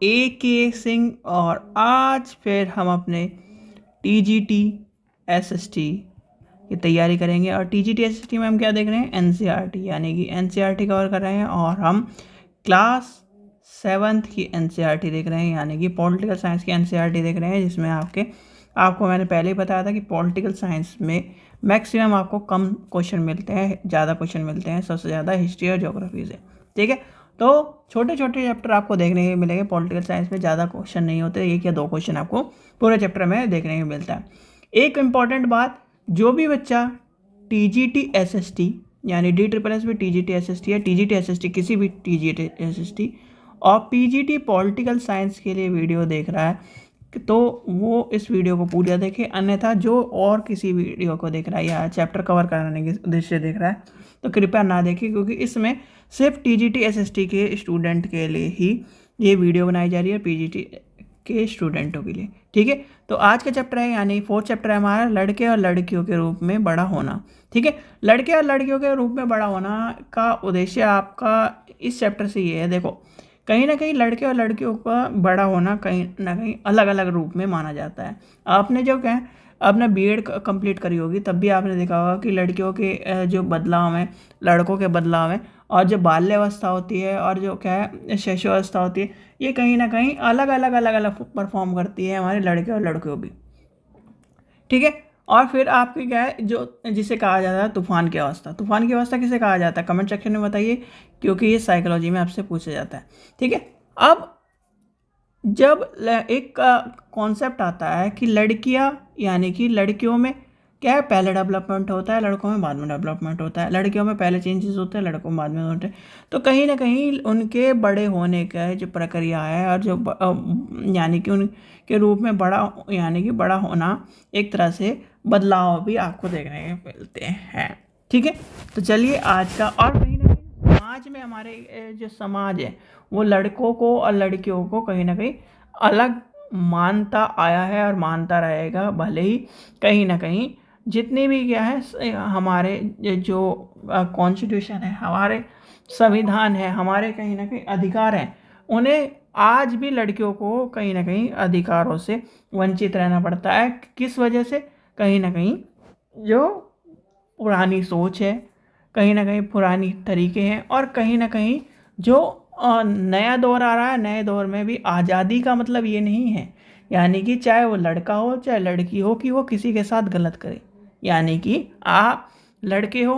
AK Singh और आज फिर हम अपने TGT SST की तैयारी करेंगे। और TGT SST में हम क्या देख रहे हैं, NCERT यानी कि NCERT कवर कर रहे हैं और हम क्लास 7th की NCERT देख रहे हैं यानी कि पॉलिटिकल साइंस की NCERT देख रहे हैं, जिसमें आपको मैंने पहले ही बताया था कि पॉलिटिकल साइंस में मैक्सिमम आपको कम क्वेश्चन मिलते हैं, ज़्यादा क्वेश्चन मिलते हैं सबसे ज़्यादा हिस्ट्री और ज्योग्राफी से। ठीक है, तो छोटे छोटे चैप्टर आपको देखने को मिलेंगे। पॉलिटिकल साइंस में ज़्यादा क्वेश्चन नहीं होते, 1 या 2 क्वेश्चन आपको पूरे चैप्टर में देखने को मिलता है। एक इम्पॉर्टेंट बात, जो भी बच्चा TGT SST यानी DSSS TGT SST या TGT SST किसी भी TGT SST और PGT पॉलिटिकल साइंस के लिए वीडियो देख रहा है तो वो इस वीडियो को पूरा देखे, अन्यथा जो और किसी वीडियो को देख रहा है या चैप्टर कवर कराने के उद्देश्य से देख रहा है तो कृपया ना देखें, क्योंकि इसमें सिर्फ TGT SST के स्टूडेंट के लिए ही ये वीडियो बनाई जा रही है, PGT के स्टूडेंटों के लिए। ठीक है, तो आज का चैप्टर है यानी 4th चैप्टर है हमारा, लड़के और लड़कियों के रूप में बड़ा होना। ठीक है, लड़के और लड़कियों के रूप में बड़ा होना का उद्देश्य आपका इस चैप्टर से ये है, देखो कहीं ना कहीं लड़के और लड़कियों का बड़ा होना कहीं ना कहीं अलग अलग रूप में माना जाता है। आपने जो क्या आपने B.Ed कंप्लीट करी होगी तब भी आपने देखा होगा कि लड़कियों के जो बदलाव हैं, लड़कों के बदलाव हैं, और जो बाल्यावस्था होती है और जो क्या है शैशवावस्था होती है, ये कहीं ना कहीं अलग अलग परफॉर्म करती है हमारे लड़के और लड़कियों भी। ठीक है, और फिर आपकी क्या है जो जिसे कहा जाता है तूफान की अवस्था। तूफान की अवस्था किसे कहा जाता है, कमेंट सेक्शन में बताइए, क्योंकि ये साइकोलॉजी में आपसे पूछा जाता है। ठीक है, अब जब एक कॉन्सेप्ट आता है कि लड़कियां यानी कि लड़कियों में क्या है पहले डेवलपमेंट होता है, लड़कों में बाद में डेवलपमेंट होता है, लड़कियों में पहले चेंजेस होते हैं, लड़कों में बाद में होते हैं, तो कहीं ना कहीं उनके बड़े होने का जो प्रक्रिया है और जो यानी कि उनके रूप में बड़ा यानी कि बड़ा होना एक तरह से बदलाव भी आपको देखने को मिलते हैं। ठीक है, तो चलिए आज का, और कहीं ना कहीं समाज में हमारे जो समाज है वो लड़कों को और लड़कियों को कहीं ना कहीं अलग मानता आया है और मानता रहेगा, भले ही कहीं ना कहीं जितने भी क्या है हमारे जो कॉन्स्टिट्यूशन है, हमारे संविधान है, हमारे कहीं ना कहीं अधिकार हैं, उन्हें आज भी लड़कियों को कहीं ना कहीं अधिकारों से वंचित रहना पड़ता है। किस वजह से, कहीं ना कहीं जो पुरानी सोच है, कहीं ना कहीं पुरानी तरीके हैं, और कहीं ना कहीं जो नया दौर आ रहा है, नए दौर में भी आज़ादी का मतलब ये नहीं है यानी कि चाहे वो लड़का हो चाहे लड़की हो कि वो किसी के साथ गलत करे, यानी कि आप लड़के हो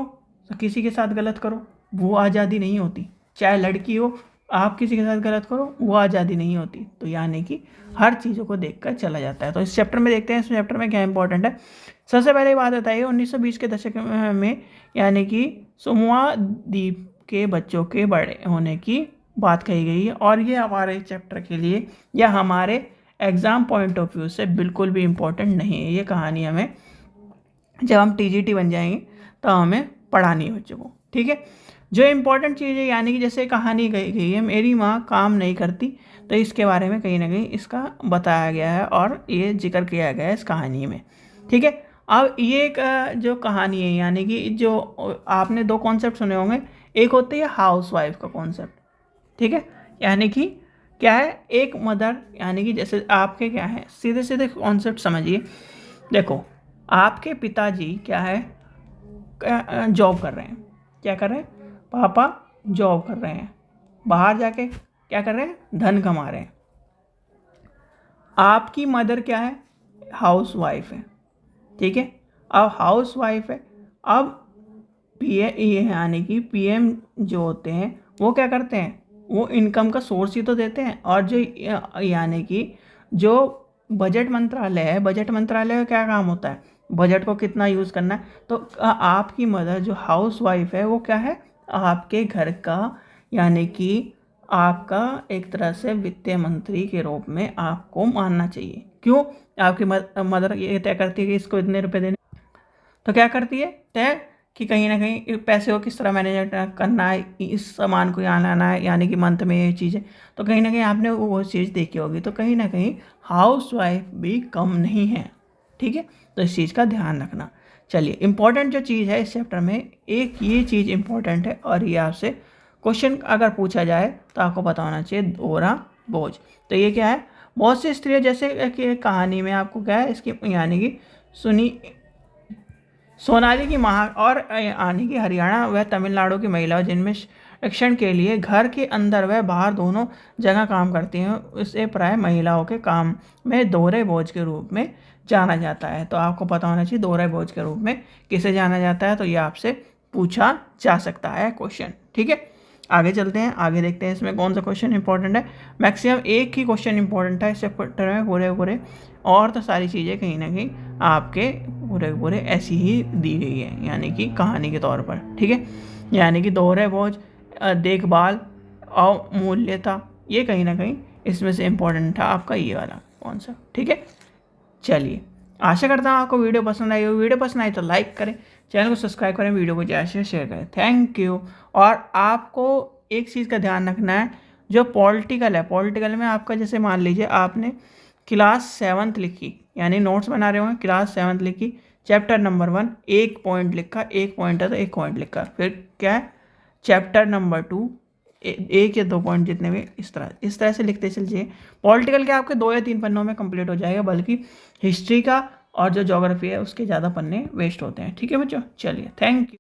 तो किसी के साथ गलत करो, वो आज़ादी नहीं होती। चाहे लड़की हो आप किसी के साथ गलत करो, वो आज़ादी नहीं होती। तो यानी कि हर चीज़ों को देखकर चला जाता है। तो इस चैप्टर में देखते हैं इस चैप्टर में क्या इंपॉर्टेंट है। सबसे पहले बात बताइए 1920 के दशक में यानी कि सुमुआ द्वीप के बच्चों के बड़े होने की बात कही गई है, और ये हमारे चैप्टर के लिए या हमारे एग्ज़ाम पॉइंट ऑफ व्यू से बिल्कुल भी इम्पोर्टेंट नहीं है। ये कहानी हमें जब हम TGT बन जाएंगे तो हमें पढ़ानी है बच्चों को। ठीक है, जो इम्पोर्टेंट चीज़ है यानी कि जैसे कहानी गई है मेरी माँ काम नहीं करती, तो इसके बारे में कहीं ना कहीं इसका बताया गया है और ये जिक्र किया गया है इस कहानी में। ठीक है, अब ये एक जो कहानी है यानी कि जो आपने 2 कॉन्सेप्ट सुने होंगे, एक होती है हाउस वाइफ का कॉन्सेप्ट। ठीक है, यानी कि क्या है एक मदर यानी कि जैसे आपके क्या है सीधे सीधे कॉन्सेप्ट समझिए। देखो आपके पिताजी क्या है जॉब कर रहे हैं, क्या कर रहे हैं, पापा जॉब कर रहे हैं, बाहर जाके क्या कर रहे हैं, धन कमा रहे हैं। आपकी मदर क्या है, हाउस वाइफ है। ठीक है, अब हाउस वाइफ है, अब यानी कि PM जो होते हैं वो क्या करते हैं, वो इनकम का सोर्स ही तो देते हैं। और जो यानी कि जो बजट मंत्रालय है, बजट मंत्रालय का क्या काम होता है, बजट को कितना यूज़ करना है। तो आपकी मदर जो हाउस वाइफ है वो क्या है, आपके घर का यानी कि आपका एक तरह से वित्तीय मंत्री के रूप में आपको मानना चाहिए। क्यों, आपकी मदर ये तय करती है कि इसको इतने रुपए देने, तो क्या करती है तय कि कहीं ना कहीं पैसे को किस तरह मैनेज करना है, इस सामान को यहाँ लाना है, यानी कि मंथ में ये चीज़ें, तो कहीं ना कहीं आपने वो चीज़ देखी होगी। तो कहीं ना कहीं हाउस वाइफ भी कम नहीं है। ठीक है, तो इस चीज़ का ध्यान रखना। चलिए इम्पॉर्टेंट जो चीज़ है इस चैप्टर में, एक ये चीज़ इम्पॉर्टेंट है, और ये आपसे क्वेश्चन अगर पूछा जाए तो आपको पता होना चाहिए दोहरा बोझ। तो ये क्या है, बहुत सी स्त्रियां, जैसे कि कहानी में आपको क्या है इसकी, यानी कि सोनाली की महा और यानी कि हरियाणा व तमिलनाडु की महिलाओं जिनमें शिक्षण के लिए घर के अंदर व बाहर दोनों जगह काम करती हैं, उसे प्राय महिलाओं के काम में दोहरे बोझ के रूप में जाना जाता है। तो आपको पता होना चाहिए दोहरे बोझ के रूप में किसे जाना जाता है, तो ये आपसे पूछा जा सकता है क्वेश्चन। ठीक है, आगे चलते हैं, आगे देखते हैं इसमें कौन सा क्वेश्चन इंपॉर्टेंट है। मैक्सिमम एक ही क्वेश्चन इंपॉर्टेंट है इस चैप्टर में पूरे, और तो सारी चीज़ें कहीं ना कहीं आपके पूरे ऐसी ही दी गई है, यानी कि कहानी के तौर पर। ठीक है, यानी कि दोहरे बोझ, देखभाल, अवमूल्यता, ये कहीं ना कहीं इसमें से इम्पोर्टेंट था आपका ये वाला कौन सा। ठीक है, चलिए, आशा करता हूँ आपको वीडियो पसंद आई हो। वीडियो पसंद आई तो लाइक करें, चैनल को सब्सक्राइब करें, वीडियो को ज़्यादा से शेयर करें। Thank you. और आपको एक चीज़ का ध्यान रखना है, जो पॉलिटिकल है, पॉलिटिकल में आपका जैसे मान लीजिए आपने क्लास 7th लिखी, यानी नोट्स बना रहे होंगे, क्लास 7th लिखी, चैप्टर नंबर 1 1 पॉइंट लिखा, 1 पॉइंट है तो 1 पॉइंट लिखा, फिर क्या है चैप्टर नंबर 2 1 या 2 पॉइंट जितने भी, इस तरह से लिखते चलिए। पॉलिटिकल के आपके 2 या 3 पन्नों में कंप्लीट हो जाएगा, बल्कि हिस्ट्री का और जो ज्योग्राफी है उसके ज़्यादा पन्ने वेस्ट होते हैं। ठीक है बच्चों, चलिए, थैंक यू।